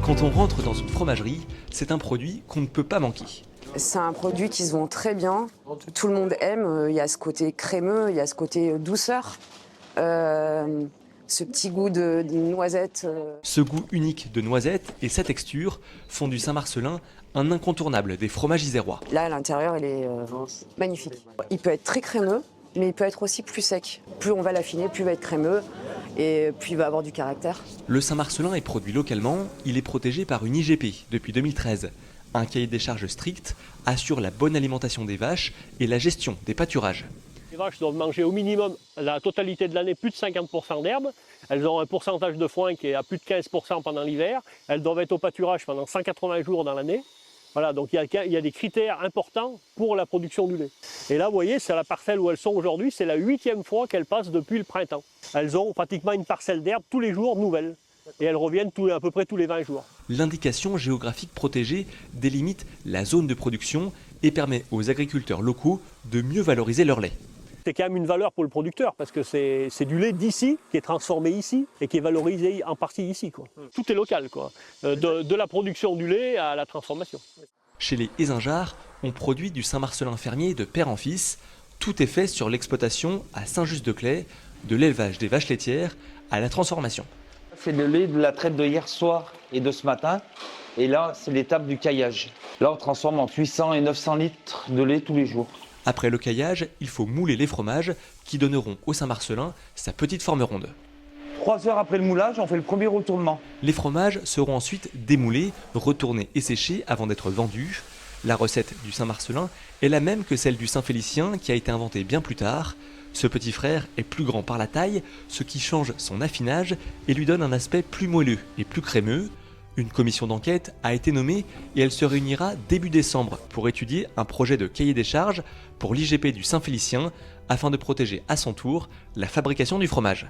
Quand on rentre dans une fromagerie, c'est un produit qu'on ne peut pas manquer. C'est un produit qui se vend très bien, tout le monde aime, il y a ce côté crémeux, il y a ce côté douceur, ce petit goût de noisette. Ce goût unique de noisette et sa texture font du Saint-Marcellin un incontournable des fromages isérois. Là, à l'intérieur, il est magnifique. Il peut être très crémeux, mais il peut être aussi plus sec. Plus on va l'affiner, plus il va être crémeux et plus il va avoir du caractère. Le Saint-Marcellin est produit localement, il est protégé par une IGP depuis 2013. Un cahier des charges strict assure la bonne alimentation des vaches et la gestion des pâturages. Les vaches doivent manger au minimum la totalité de l'année plus de 50% d'herbe. Elles ont un pourcentage de foin qui est à plus de 15% pendant l'hiver. Elles doivent être au pâturage pendant 180 jours dans l'année. Voilà, donc il y a des critères importants pour la production du lait. Et là, vous voyez, c'est la parcelle où elles sont aujourd'hui. C'est la 8e fois qu'elles passent depuis le printemps. Elles ont pratiquement une parcelle d'herbe tous les jours nouvelle. Et elles reviennent à peu près tous les 20 jours. L'indication géographique protégée délimite la zone de production et permet aux agriculteurs locaux de mieux valoriser leur lait. C'est quand même une valeur pour le producteur parce que c'est du lait d'ici qui est transformé ici et qui est valorisé en partie ici, quoi. Tout est local, quoi. De la production du lait à la transformation. Chez les Ézingeards, on produit du Saint-Marcellin fermier de père en fils. Tout est fait sur l'exploitation à Saint-Just-de-Claye, de l'élevage des vaches laitières à la transformation. C'est le lait de la traite de hier soir et de ce matin. Et là, c'est l'étape du caillage. Là, on transforme entre 800 et 900 litres de lait tous les jours. Après le caillage, il faut mouler les fromages qui donneront au Saint-Marcellin sa petite forme ronde. 3 heures après le moulage, on fait le premier retournement. Les fromages seront ensuite démoulés, retournés et séchés avant d'être vendus. La recette du Saint-Marcellin est la même que celle du Saint-Félicien qui a été inventée bien plus tard. Ce petit frère est plus grand par la taille, ce qui change son affinage et lui donne un aspect plus moelleux et plus crémeux. Une commission d'enquête a été nommée et elle se réunira début décembre pour étudier un projet de cahier des charges pour l'IGP du Saint-Félicien afin de protéger à son tour la fabrication du fromage.